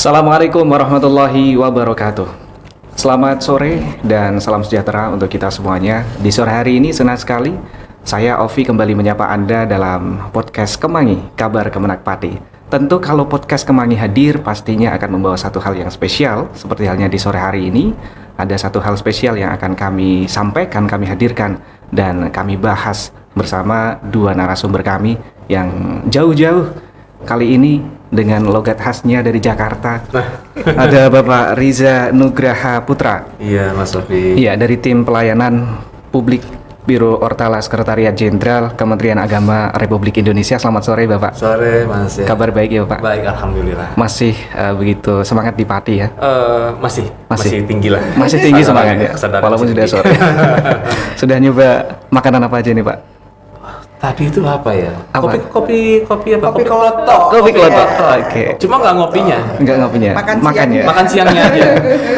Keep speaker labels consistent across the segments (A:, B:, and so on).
A: Assalamualaikum warahmatullahi wabarakatuh. Selamat sore dan salam sejahtera untuk kita semuanya. Di sore hari ini senang sekali saya Ovi kembali menyapa Anda dalam podcast Kemangi, Kabar Kemenak Pati. Tentu kalau podcast Kemangi hadir pastinya akan membawa satu hal yang spesial. Seperti halnya di sore hari ini ada satu hal spesial yang akan kami sampaikan, kami hadirkan dan kami bahas bersama dua narasumber kami yang jauh-jauh kali ini dengan logat khasnya dari Jakarta. Ada Bapak Riza Nugraha Putra.
B: Iya, Mas Sofi.
A: Iya, dari tim pelayanan publik Biro Ortala Sekretariat Jenderal Kementerian Agama Republik Indonesia. Selamat sore Bapak.
B: Sore Mas. Ya.
A: Kabar baik ya Bapak?
B: Baik, alhamdulillah.
A: Masih begitu semangat di Pati ya?
B: Masih tinggi lah.
A: Masih tinggi semangatnya, walaupun sudah sore. Sudah nyoba makanan apa aja nih Pak?
B: Tadi itu apa ya?
A: Apa?
B: Kopi apa? Kopi klotok.
A: Kopi klotok. Oke.
B: Cuma nggak ngopinya.
A: Enggak ngopinya. Makan ya.
B: Makan siangnya aja.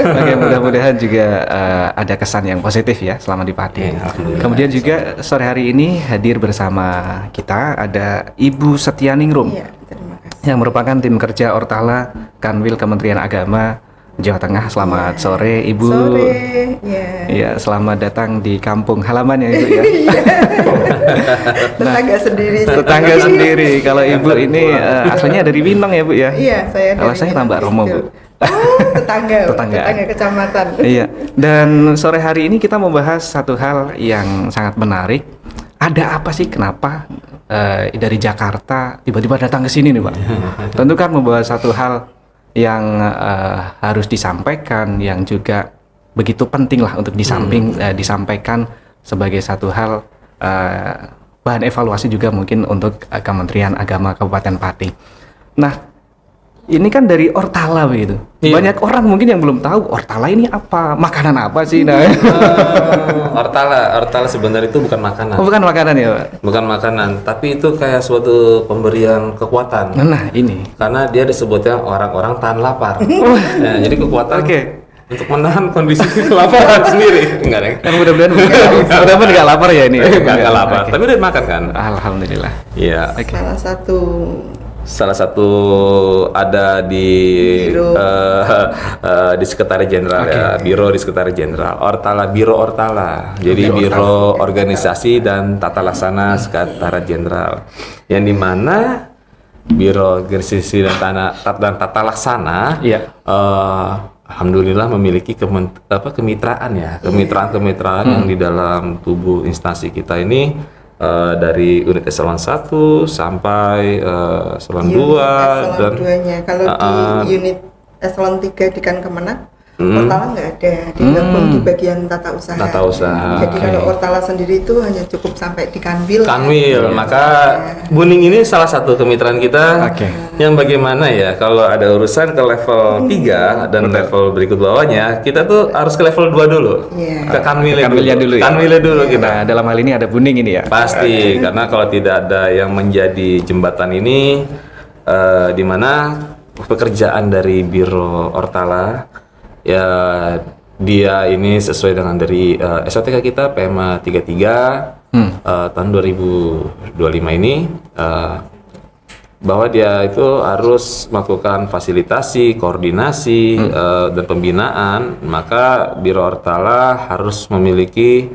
A: Oke, mudah-mudahan juga ada kesan yang positif ya selama di Pati. Kemudian juga sore hari ini hadir bersama kita ada Ibu Setianingrum.
C: Iya, terima kasih.
A: Yang merupakan tim kerja Ortala Kanwil Kementerian Agama Jawa Tengah. Selamat sore Ibu.
C: Sore, ya.
A: Iya, selamat datang di kampung halaman ya Ibu ya.
C: Tetangga sendiri.
A: Tetangga sendiri. Kalau Ibu ini aslinya dari Winong ya Bu ya?
C: Iya, saya
A: Kalau
C: dari
A: saya Tambak Romo Bu.
C: tetangga kecamatan.
A: Iya. Dan sore hari ini kita membahas satu hal yang sangat menarik. Ada apa sih kenapa dari Jakarta tiba-tiba datang ke sini nih Pak? Tentu kan membahas satu hal yang harus disampaikan, yang juga begitu penting lah untuk disampaikan sebagai satu hal bahan evaluasi juga mungkin untuk Kementerian Agama Kabupaten Pati. Nah, ini kan dari Ortala begitu. Iya. Banyak orang mungkin yang belum tahu Ortala ini apa, makanan apa sih? Nah,
B: Ortala sebenarnya itu bukan makanan.
A: Oh, bukan makanan ya Pak?
B: Bukan makanan, tapi itu kayak suatu pemberian kekuatan.
A: Nah, ini.
B: Karena dia disebutnya orang-orang tahan lapar. Nah, jadi kekuatan. Untuk menahan kondisi kelaparan sendiri. Enggak, Neng.
A: Kan mudah-mudahan nggak lapar ya ini.
B: Enggak lapar, tapi udah makan kan?
A: Alhamdulillah.
B: Iya.
C: Salah satu
B: ada di
C: Biro.
B: di Sekretariat Jenderal ya, Biro di Sekretariat Jenderal. Biro Ortala. Jadi Biro Organisasi dan Tata Laksana Sekretariat Jenderal. Yang dimana Biro Organisasi dan Tata Laksana alhamdulillah memiliki kemitraan yang di dalam tubuh instansi kita ini dari unit eselon 1 sampai eselon 2 dan
C: kalau di unit eselon 3 di Kemenak Ortala nggak ada, digabung di bagian tata usaha. Jadi kalau Ortala sendiri itu hanya cukup sampai di Kanwil.
B: Maka Buning ini salah satu kemitraan kita yang bagaimana ya kalau ada urusan ke level 3 dan level berikut bawahnya, kita tuh harus ke level 2 dulu. Ke Kanwilnya dulu. Kanwilnya dulu kita.
A: Nah, dalam hal ini ada Buning ini ya.
B: Pasti, karena kalau tidak ada yang menjadi jembatan ini di mana pekerjaan dari Biro Ortala ya dia ini sesuai dengan dari SOTK kita PMA 33 tahun 2025 ini bahwa dia itu harus melakukan fasilitasi, koordinasi dan pembinaan, maka Biro Ortala harus memiliki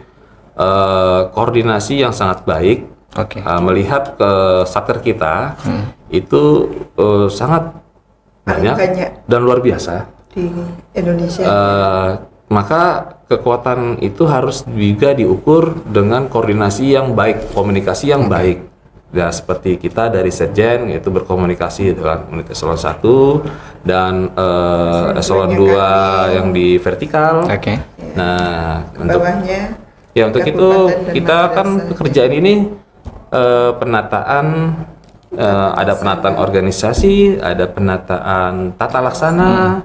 B: koordinasi yang sangat baik. Melihat ke satker kita itu sangat banyak dan luar biasa
C: di Indonesia.
B: Maka kekuatan itu harus juga diukur dengan koordinasi yang baik, komunikasi yang baik. Ya, seperti kita dari Setjen yaitu berkomunikasi dengan unit eselon 1 dan eselon 2 yang di vertikal. Nah, untuk itu kita kan pekerjaan ini penataan ada penataan organisasi, ada penataan tata laksana,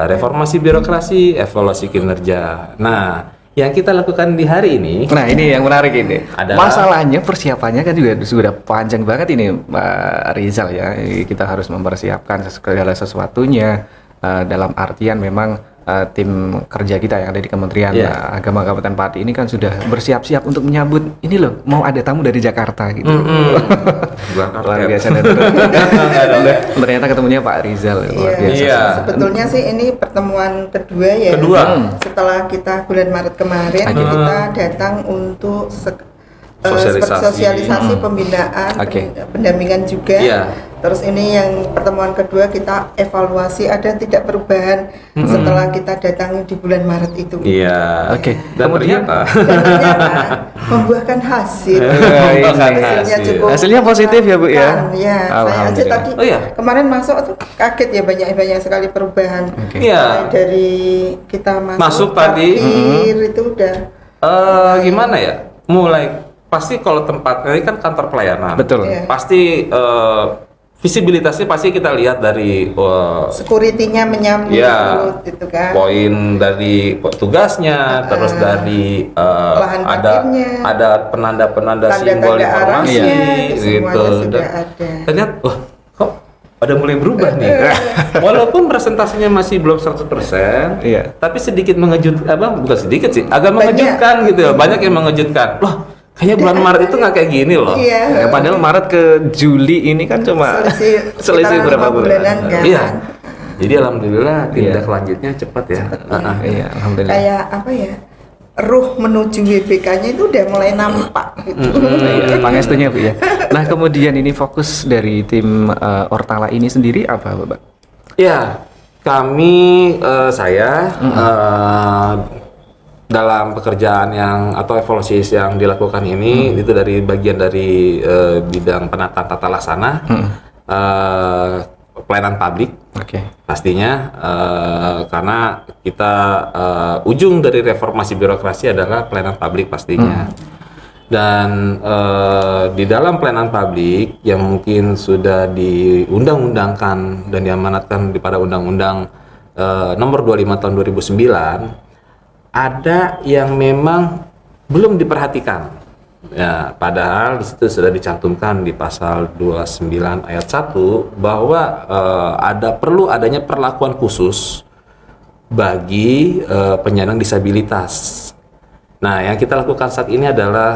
B: reformasi birokrasi, evaluasi kinerja. Nah, yang kita lakukan di hari ini.
A: Nah, ini yang menarik ini. Masalahnya persiapannya kan juga sudah panjang banget ini, Pak Rizal ya. Kita harus mempersiapkan segala sesuatunya dalam artian memang tim kerja kita yang ada di Kementerian Agama Kabupaten Pati ini kan sudah bersiap-siap untuk menyambut ini loh, mau ada tamu dari Jakarta gitu. Luar biasa. Ternyata ketemunya Pak Rizal. Luar biasa.
C: Sebetulnya sih ini pertemuan kedua ya. Setelah kita bulan Maret kemarin kita datang untuk sosialisasi pembinaan, pendampingan juga. Terus ini yang pertemuan kedua kita evaluasi ada tidak perubahan setelah kita datangi di bulan Maret itu.
B: Dan kemudian
C: membuahkan hasil.
B: Hasilnya
C: cukup.
A: Hasilnya positif ya Bu ya.
C: Saya aja tadi kemarin masuk tuh kaget ya, banyak sekali perubahan. Dari kita masuk
B: tadi
C: itu udah
B: gimana ya? Mulai pasti kalau tempat ini kan kantor pelayanan.
A: Betul.
B: Pasti visibilitasnya pasti kita lihat dari
C: security-nya menyambut itu kan.
B: Poin dari tugasnya, terus dari ada penanda-penanda simbol informasi gitu. Ternyata kok ada mulai berubah nih. Walaupun presentasinya masih belum 100%, tapi sedikit bukan sedikit sih, agak mengejutkan gitu. Banyak yang mengejutkan. Loh, kayaknya bulan Maret itu nggak kayak gini loh.
A: Padahal Maret ke Juli ini kan cuma selisih berapa bulan
C: kan.
B: Jadi alhamdulillah tindak lanjutnya cepat ya.
A: Alhamdulillah.
C: Kayak apa ya? Ruh menuju WBK-nya itu udah mulai nampak gitu.
A: Pangestunya Bu ya. Nah, kemudian ini fokus dari tim Ortala ini sendiri apa, Bapak?
B: Kami dalam pekerjaan atau evaluasi yang dilakukan ini itu dari bagian dari bidang penataan tata laksana, pelayanan publik, pastinya karena kita ujung dari reformasi birokrasi adalah pelayanan publik pastinya. Dan di dalam pelayanan publik yang mungkin sudah diundang-undangkan dan diamanatkan pada Undang-Undang Nomor 25 Tahun 2009. Ada yang memang belum diperhatikan. Ya, padahal di situ sudah dicantumkan di pasal 29 ayat 1 bahwa perlu adanya perlakuan khusus bagi penyandang disabilitas. Nah, yang kita lakukan saat ini adalah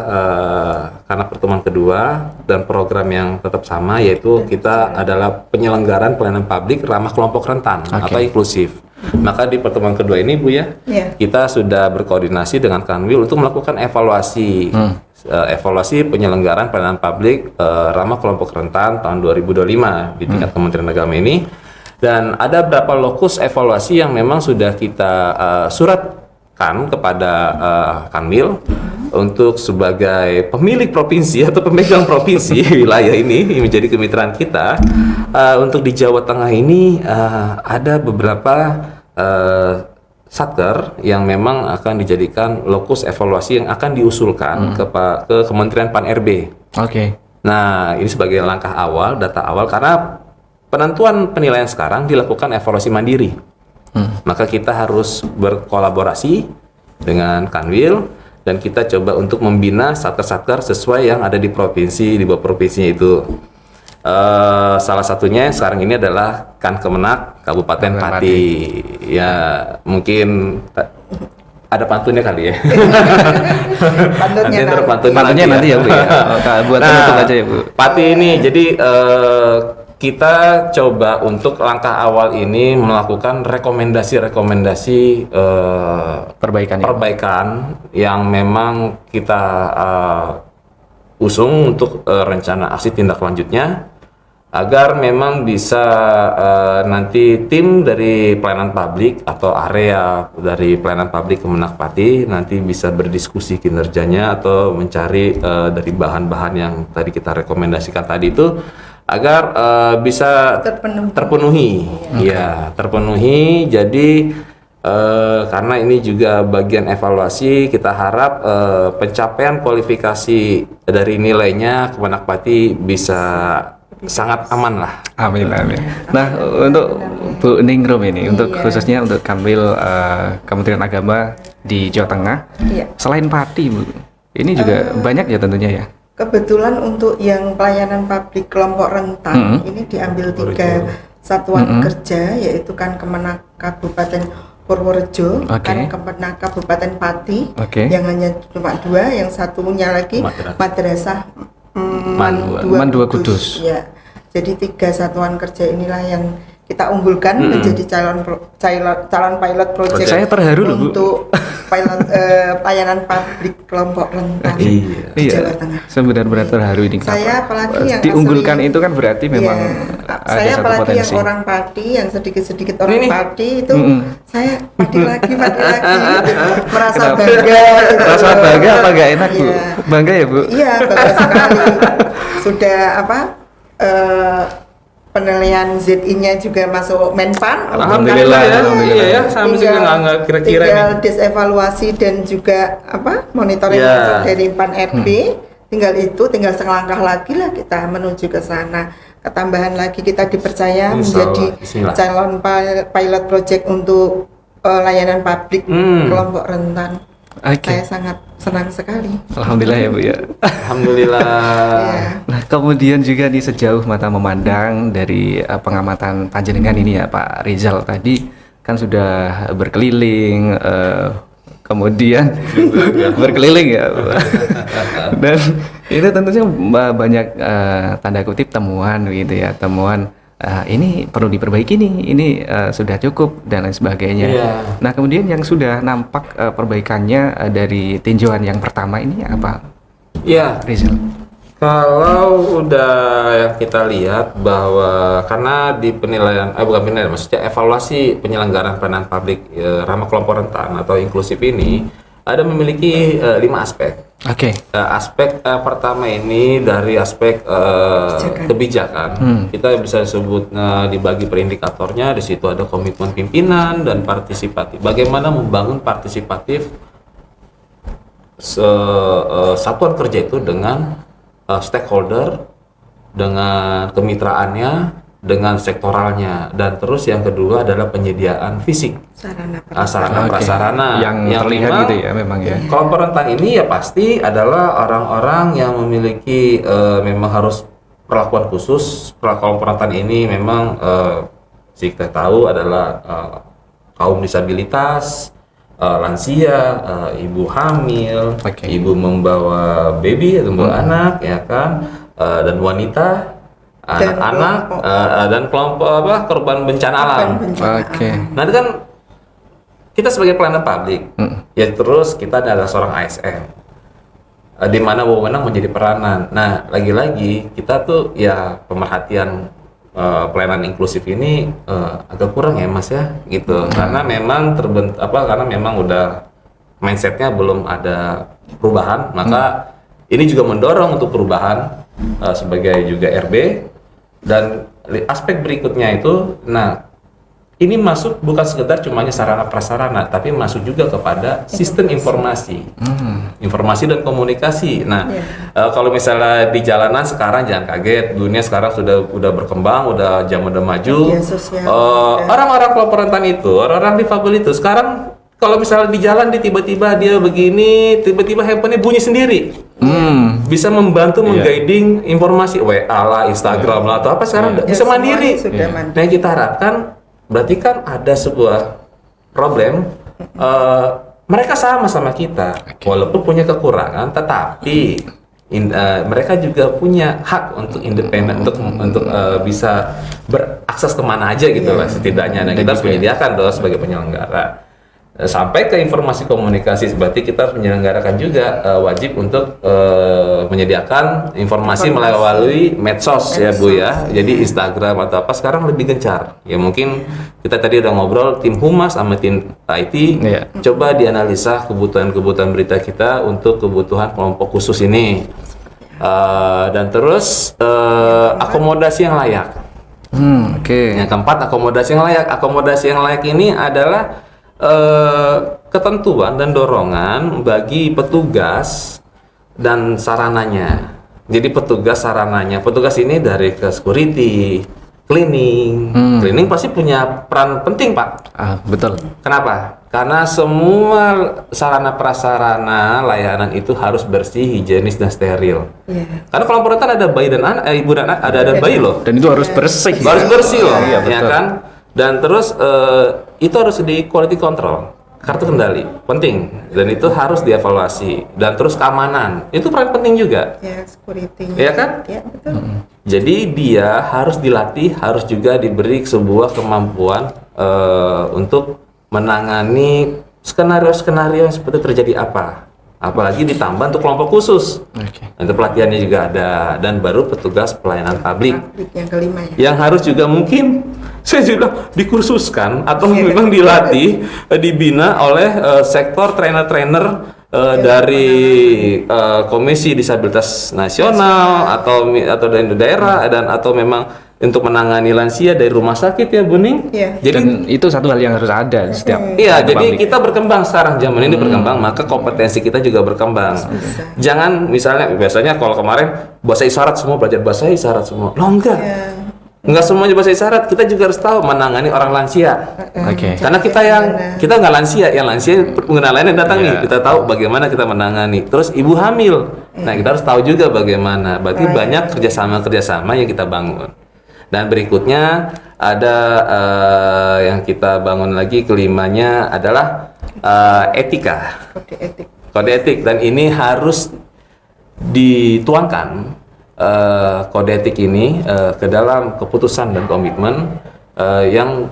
B: karena pertemuan kedua dan program yang tetap sama, yaitu kita adalah penyelenggaraan pelayanan publik ramah kelompok rentan atau inklusif. Maka di pertemuan kedua ini Bu kita sudah berkoordinasi dengan Kanwil untuk melakukan evaluasi penyelenggaraan pelayanan publik ramah kelompok rentan tahun 2025 di tingkat Kementerian Agama ini. Dan ada beberapa lokus evaluasi yang memang sudah kita suratkan kepada Kanwil untuk sebagai pemilik provinsi atau pemegang provinsi wilayah ini menjadi kemitraan kita. Untuk di Jawa Tengah ini ada beberapa satker yang memang akan dijadikan lokus evaluasi yang akan diusulkan ke Kementerian Pan-RB. Nah, ini sebagai langkah awal, data awal, karena penentuan penilaian sekarang dilakukan evaluasi mandiri. Maka kita harus berkolaborasi dengan Kanwil dan kita coba untuk membina satker-satker sesuai yang ada di bawah provinsinya itu. Salah satunya sekarang ini adalah Kemenak Kabupaten Pati. Ya, mungkin ada pantunnya kali ya.
C: Pantunnya
A: nanti ya Bu ya. Buat penutup aja ya Bu.
B: Pati ini jadi kita coba untuk langkah awal ini melakukan rekomendasi perbaikan yang memang kita usung untuk rencana aksi tindak lanjutnya, agar memang bisa nanti tim dari pelayanan publik atau area dari pelayanan publik Kemenak Pati nanti bisa berdiskusi kinerjanya atau mencari dari bahan-bahan yang tadi kita rekomendasikan tadi itu agar bisa terpenuhi. Terpenuhi. Jadi karena ini juga bagian evaluasi, kita harap pencapaian kualifikasi dari nilainya Kemenak Pati bisa sangat aman lah.
A: Amin. Nah, untuk Bu Ningrum ini, untuk khususnya untuk Kanwil Kementerian Agama di Jawa Tengah, selain Pati Bu, ini juga banyak ya tentunya ya?
C: Kebetulan untuk yang pelayanan publik kelompok rentan ini diambil 3 satuan kerja, yaitu kan Kemenak Kabupaten Purworejo,
A: Oke.
C: kan Kemenak Kabupaten Pati,
A: Oke.
C: yang hanya cuma 2, yang satunya lagi Madrasah
A: Man Dua Kudus.
C: Ya, jadi 3 satuan kerja inilah yang kita unggulkan menjadi calon pilot project.
A: Saya terharu loh, Bu.
C: Untuk pilot pelayanan publik kelompok rentan di Jawa Tengah.
A: Saya benar-benar terharu ini.
C: Saya apalagi yang
A: diunggulkan itu kan berarti memang ada
C: saya
A: satu
C: apalagi
A: potensi.
C: yang orang Pati, yang sedikit-sedikit orang
B: Ini.
C: Pati itu saya Pati lagi merasa
A: Kenapa?
C: bangga gitu.
A: Rasa bangga apa nggak enak, Bu?
C: Iya.
A: Bangga ya, Bu?
C: Iya, bangga sekali. Sudah penilaian ZI-nya juga masuk Menpan.
A: Alhamdulillah,
B: ya.
A: alhamdulillah.
B: Iya ya, sampai sekarang nggak kira-kira
C: tinggal
B: nih.
C: disevaluasi dan juga monitoring
B: Ya.
C: masuk dari PAN RB. Tinggal selangkah lagi lah kita menuju ke sana. Ketambahan lagi kita dipercaya
B: Insya
C: menjadi
B: Allah. Bismillah.
C: calon pilot project untuk layanan publik kelompok rentan.
A: Oke.
C: Saya sangat senang sekali.
A: Alhamdulillah ya, Bu ya.
B: Alhamdulillah.
C: Ya.
A: Nah, kemudian juga nih sejauh mata memandang dari pengamatan panjenengan ini ya Pak Rizal tadi kan sudah berkeliling kemudian berkeliling ya. Dan itu tentunya banyak tanda kutip temuan gitu ya, temuan ini perlu diperbaiki nih, ini sudah cukup dan lain sebagainya.
B: Iya.
A: Nah, kemudian yang sudah nampak perbaikannya dari tinjauan yang pertama ini apa,
B: Iya.
A: Rizal?
B: Kalau udah yang kita lihat bahwa karena di penilaian, bukan penilaian, maksudnya evaluasi penyelenggaraan pelayanan publik ramah kelompok rentan atau inklusif ini ada memiliki 5 aspek.
A: Oke.
B: Aspek pertama ini dari aspek kebijakan. Kita bisa sebut dibagi per indikatornya. Di situ ada komitmen pimpinan dan partisipatif. Bagaimana membangun partisipatif satuan kerja itu dengan stakeholder, dengan kemitraannya, dengan sektoralnya, dan terus yang kedua adalah penyediaan fisik, sarana prasarana
A: yang terlihat
B: memang,
A: gitu ya memang ya.
B: Kelompok rentan ini ya pasti adalah orang-orang yang memiliki memang harus perlakuan khusus. Kelompok rentan ini memang kita tahu adalah kaum disabilitas, lansia, ibu hamil, ibu membawa baby atau membawa anak, ya kan, dan wanita, anak-anak, dan kelompok korban bencana alam.
A: Oke.
B: Nah, itu kan kita sebagai pelayanan publik, ya terus kita adalah seorang ASN, di mana wewenang menjadi peranan. Nah, lagi-lagi kita tuh ya pemerhatian pelayanan inklusif ini agak kurang ya Mas ya, gitu. Karena memang karena memang udah mindsetnya belum ada perubahan, maka ini juga mendorong untuk perubahan sebagai juga RB. Dan aspek berikutnya itu, nah ini masuk bukan sekedar cumanya sarana prasarana, tapi masuk juga kepada sistem informasi, informasi dan komunikasi. Nah, kalau misalnya di jalanan sekarang jangan kaget, dunia sekarang udah berkembang, udah maju. Orang-orang kelompok rentan itu, orang-orang difabel itu sekarang kalau misalnya di jalan tiba-tiba dia begini, tiba-tiba handphonenya bunyi sendiri. Bisa membantu mengguiding informasi WA lah, Instagram lah, atau apa sekarang bisa mandiri. Nah, yang kita harapkan berarti kan ada sebuah problem. Mereka sama kita, walaupun punya kekurangan, tetapi mereka juga punya hak untuk independen, untuk bisa berakses kemana aja gitu lah setidaknya. Nah, kita harus menyediakan dong sebagai penyelenggara. Sampai ke informasi komunikasi, berarti kita harus menyelenggarakan juga wajib untuk menyediakan informasi melalui medsos ya Bu ya. Jadi Instagram atau apa sekarang lebih gencar. Ya mungkin kita tadi udah ngobrol tim humas sama tim IT, coba dianalisa kebutuhan-kebutuhan berita kita untuk kebutuhan kelompok khusus ini. Dan terus akomodasi yang layak. Yang keempat, akomodasi yang layak. Akomodasi yang layak ini adalah ketentuan dan dorongan bagi petugas dan sarananya. Jadi petugas sarananya, petugas ini dari ke security, cleaning. Cleaning pasti punya peran penting, Pak.
A: Betul. Kenapa?
B: Karena semua sarana prasarana layanan itu harus bersih, higienis dan steril. Karena kelompok rentan ada bayi dan anak, ibu dan anak, ada bayi loh.
A: Dan itu harus bersih.
B: Harus bersih loh,
A: ya
B: ya kan? Dan terus itu harus di quality control, kartu kendali penting, dan itu harus dievaluasi. Dan terus keamanan itu peran penting juga.
C: Ya, security.
B: Iya kan?
C: Ya, betul.
B: Jadi dia harus dilatih, harus juga diberi sebuah kemampuan untuk menangani skenario-skenario yang seperti terjadi apa. Apalagi ditambah untuk kelompok khusus. Untuk pelatihannya juga ada. Dan baru petugas pelayanan publik.
C: Yang kelima ya.
B: Yang harus juga mungkin saya sudah dikursuskan atau memang dilatih, dibina oleh sektor trainer-trainer dari Komisi Disabilitas Nasional atau dari daerah dan atau memang untuk menangani lansia dari rumah sakit ya Bu Ning.
C: Iya.
B: Jadi
A: Dan itu satu hal yang harus ada di setiap
B: iya,
A: publik.
B: jadi kita berkembang sekarang, zaman ini berkembang, maka kompetensi kita juga berkembang.
C: Bisa.
B: Jangan misalnya biasanya kalau kemarin bahasa isyarat semua belajar bahasa isyarat semua. Loh enggak.
C: Ya.
B: Enggak semuanya bahasa isyarat, kita juga harus tahu menangani orang lansia.
A: Oke.
B: Karena kita nggak lansia, yang lansia pengguna lain yang datang nih, kita tahu bagaimana kita menangani. Terus ibu hamil, nah kita harus tahu juga bagaimana. Berarti banyak kerjasama yang kita bangun. Dan berikutnya ada yang kita bangun lagi, kelimanya adalah etika,
C: Kode etik.
B: kode etik, dan ini harus dituangkan kode etik ini ke dalam keputusan dan komitmen yang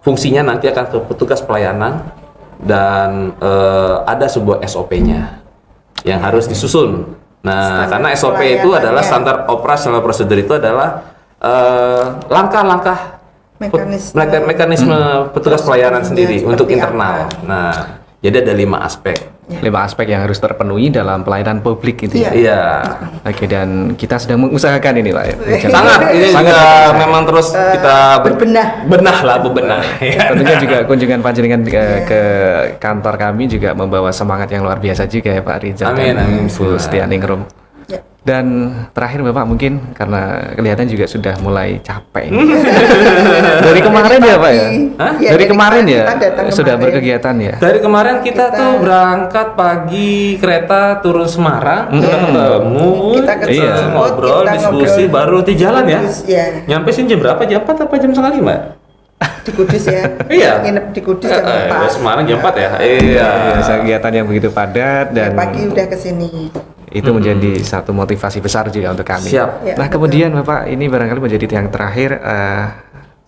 B: fungsinya nanti akan ke petugas pelayanan, dan ada sebuah SOP-nya yang harus disusun. Nah,
C: Standar
B: karena SOP itu adalah
C: pelayanannya.
B: standar operasional prosedur, itu adalah langkah-langkah mekanisme petugas pelayanan sendiri
C: seperti
B: untuk internal.
C: apa.
B: Nah, jadi ada 5 aspek.
A: 5 aspek yang harus terpenuhi dalam pelayanan publik gitu ya.
B: Iya.
A: Oke, dan kita sedang mengusahakan ini Pak.
B: Sangat ini
A: Sangat
B: juga
A: berusaha.
B: memang terus kita bebenah.
A: Tentunya juga kunjungan panjenengan ke kantor kami juga membawa semangat yang luar biasa juga ya Pak Rizal
B: Amin,
A: dan
B: amin.
A: Bu Setianingrum.
C: Ya.
A: Dan terakhir Bapak mungkin karena kelihatan juga sudah mulai capek. Dari kemarin ya Pak ya?
C: Hah? Ya,
A: Dari kemarin ya
C: kita datang
A: sudah
C: kemarin.
A: berkegiatan ya?
B: Dari kemarin kita tuh berangkat pagi kereta turun Semarang, kita ketemu,
C: Kita ketemu,
A: Iya.
B: ngobrol,
C: kita
B: diskusi,
C: ngobrol.
B: baru di jalan ya.
C: Kudus, ya.
B: Nyampe sini jam berapa? Jam 4 apa jam setengah 5?
C: Di Kudus ya.
B: Iya.
C: Nginep di Kudus jam 4.
B: Semarang jam 4 ya? Iya.
A: Kegiatan yang begitu padat dan
C: Pagi udah kesini.
A: itu menjadi satu motivasi besar juga untuk kami.
B: Siap.
C: Ya,
A: Nah
C: betul.
A: kemudian Bapak ini barangkali menjadi yang terakhir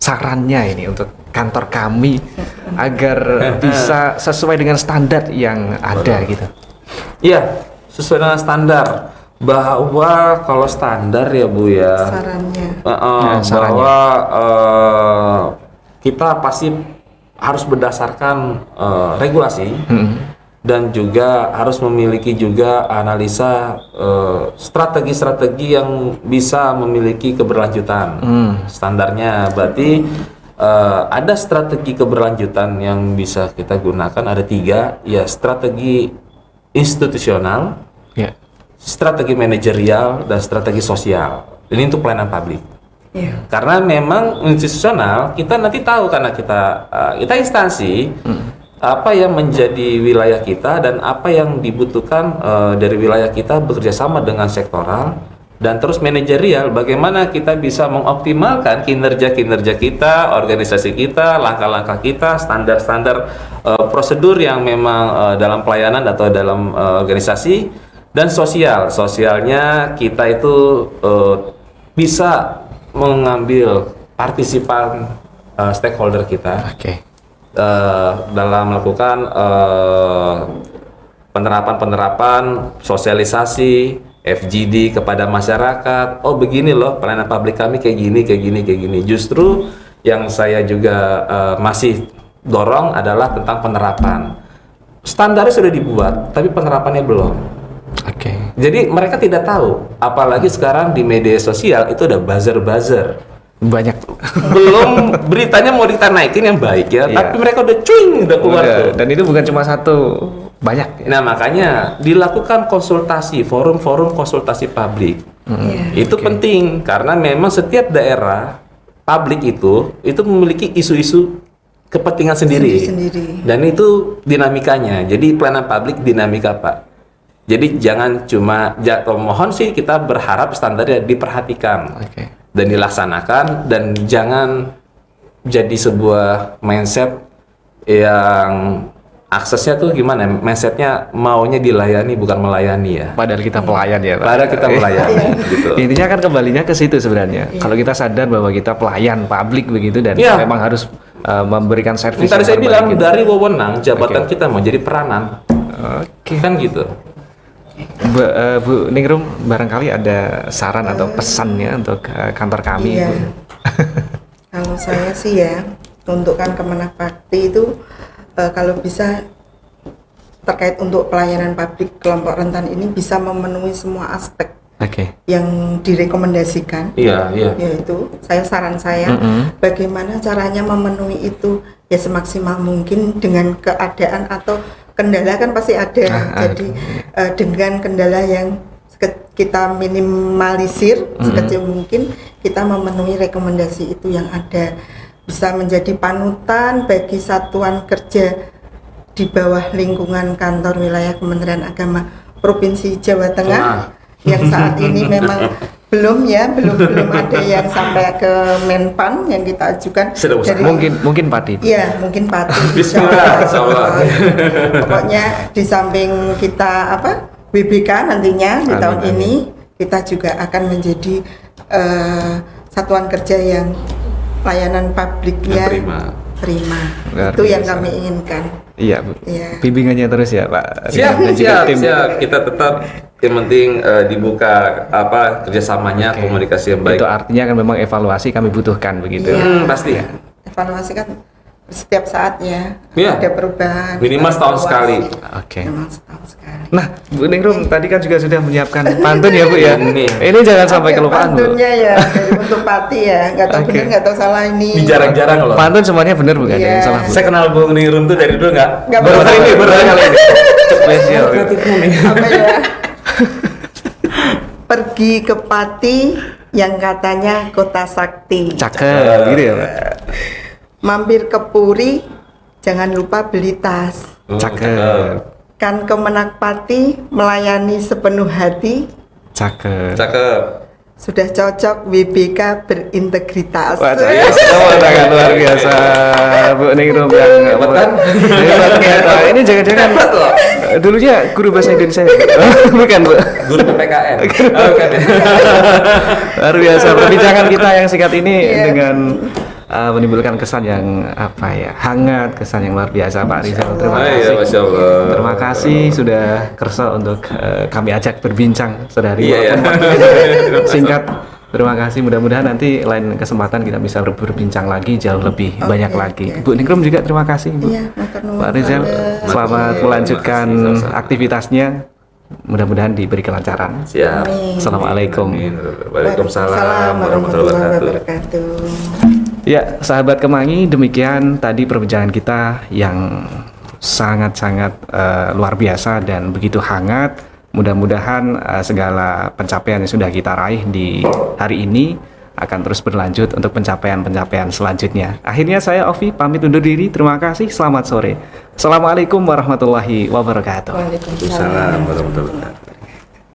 A: sarannya ini untuk kantor kami agar bisa sesuai dengan standar yang ada gitu.
B: Iya, sesuai dengan standar. Bahwa kalau standar ya Bu ya,
C: Sarannya.
A: sarannya.
B: bahwa kita pasti harus berdasarkan regulasi. Dan juga harus memiliki juga analisa strategi-strategi yang bisa memiliki keberlanjutan. Standarnya berarti ada strategi keberlanjutan yang bisa kita gunakan, ada 3, ya strategi institusional,
A: Ya.
B: strategi manajerial, dan strategi sosial. Ini untuk pelayanan publik.
C: Iya.
B: Karena memang institusional kita nanti tahu, karena kita instansi, apa yang menjadi wilayah kita dan apa yang dibutuhkan dari wilayah kita bekerja sama dengan sektoral, dan terus manajerial bagaimana kita bisa mengoptimalkan kinerja kita, organisasi kita, langkah-langkah kita, standar-standar prosedur yang memang dalam pelayanan atau dalam organisasi, dan sosialnya kita itu bisa mengambil partisipan stakeholder kita.
A: Oke.
B: Dalam melakukan penerapan sosialisasi FGD kepada masyarakat. Oh begini loh pelayanan publik kami kayak gini. Justru yang saya juga masih dorong adalah tentang penerapan. Standarnya sudah dibuat, tapi penerapannya belum.
A: Oke.
B: Jadi mereka tidak tahu, apalagi sekarang di media sosial itu ada buzzer.
A: Banyak.
B: Belum beritanya mau kita naikin yang baik ya,
A: Iya.
B: tapi mereka udah keluar tuh.
A: Dan itu bukan cuma satu, banyak. Ya?
B: Nah makanya dilakukan konsultasi, forum-forum konsultasi publik.
C: Iya.
B: Itu penting karena memang setiap daerah publik itu memiliki isu-isu kepentingan sendiri.
C: Sendiri.
B: Dan itu dinamikanya. Jadi pelayanan publik dinamika Pak. Jadi jangan cuma mohon sih kita berharap standarnya diperhatikan.
A: Oke.
B: Dan dilaksanakan, dan jangan jadi sebuah mindset yang aksesnya tuh gimana? Mindsetnya maunya dilayani bukan melayani ya.
A: Padahal kita pelayan ya Pak.
B: Padahal kita melayani gitu.
A: Intinya kan kembalinya ke situ sebenarnya. Kalau kita sadar bahwa kita pelayan publik begitu dan
B: Iya.
A: memang harus memberikan servis.
B: Tadi
A: yang
B: saya bilang
A: terbaik gitu.
B: dari wewenang jabatan kita mau jadi peranan.
A: Oke.
B: Kan gitu.
A: Bu Ningrum, barangkali ada saran atau pesannya untuk kantor kami.
C: Iya.
A: Bu?
C: Kalau saya sih ya, untuk kan Kemenag Bakti itu kalau bisa terkait untuk pelayanan publik kelompok rentan ini bisa memenuhi semua aspek
A: Oke.
C: yang direkomendasikan.
B: Iya, iya.
C: Yaitu saran saya bagaimana caranya memenuhi itu ya semaksimal mungkin dengan keadaan atau kendala kan pasti ada. Jadi dengan kendala yang kita minimalisir sekecil mungkin, kita memenuhi rekomendasi itu yang ada, bisa menjadi panutan bagi satuan kerja di bawah lingkungan kantor wilayah Kementerian Agama Provinsi Jawa Tengah yang saat ini memang belum ada yang sampai ke Menpan yang kita ajukan.
B: Dari,
A: mungkin Pati.
C: Iya, mungkin Pati.
B: Bismillah, insyaallah.
C: Pokoknya di samping kita WBK nantinya di tahun ini kita juga akan menjadi satuan kerja yang layanan publiknya terima. Itu yang kami inginkan.
A: Iya, Bu.
C: Iya.
A: Bimbingannya terus ya, Pak.
B: Siap. Kita tetap yang penting dibuka kerjasamanya, komunikasi yang baik.
A: Itu artinya kan memang evaluasi kami butuhkan begitu.
C: Iya.
B: Pasti.
C: Ya. Evaluasi kan setiap saat ya.
B: Iya.
C: Ada perubahan.
B: Minimal setahun sekali.
A: Oke.
C: Memang setahun sekali.
A: Nah, Bu Ningrum tadi kan juga sudah menyiapkan pantun ya, Bu ya.
B: Ini
A: Jangan sampai kelupaan, Bu.
C: Pantunnya ya dari untuk Pati ya. Nggak tahu benar nggak tahu salah ini.
B: Jarang-jarang loh.
A: Pantun semuanya benar bukan?
C: Iya.
A: Ada yang salah, Bu.
B: Saya kenal Bung Ningrum tuh dari dulu nggak?
C: Baru kali ini.
A: Spesial.
C: Apa ya? Pergi ke Pati yang katanya kota sakti.
A: Cakep gitu ya, Pak.
C: Mampir ke Puri, jangan lupa beli tas.
A: Cakep.
C: Kan Kemenag Pati melayani sepenuh hati,
A: Cakep.
B: Cakep.
C: sudah cocok WBK berintegritas.
A: Waduh, ya, sangat luar biasa, Bu Ningrum yang
B: Hebat.
A: Ini jangan-jangan dulunya guru bahasa Indonesia, bukan Bu?
B: Guru PPKN. Bukan ya.
A: Luar biasa perbincangan kita yang singkat ini
C: Iya.
A: dengan menimbulkan kesan yang hangat, kesan yang luar biasa Pak Rizal. Terima kasih.
B: Iya, Masya Allah.
A: Terima kasih sudah kersa untuk kami ajak berbincang sehari
B: Iya,
A: singkat. Terima kasih. Mudah-mudahan nanti lain kesempatan kita bisa berbincang lagi jauh lebih banyak lagi. Bu Ningrum juga terima kasih, Bu.
C: Iya,
A: Pak Rizal, selamat melanjutkan aktivitasnya. Mudah-mudahan diberi kelancaran.
B: Siap.
A: Assalamualaikum.
B: Waalaikumsalam warahmatullahi wabarakatuh.
A: Ya, sahabat Kemangi, demikian tadi perbincangan kita yang sangat-sangat luar biasa dan begitu hangat. Mudah-mudahan segala pencapaian yang sudah kita raih di hari ini akan terus berlanjut untuk pencapaian-pencapaian selanjutnya. Akhirnya saya Ovi pamit undur diri. Terima kasih. Selamat sore. Assalamualaikum warahmatullahi wabarakatuh.
C: Waalaikumsalam
B: Waalaikumsalam warahmatullahi wabarakatuh.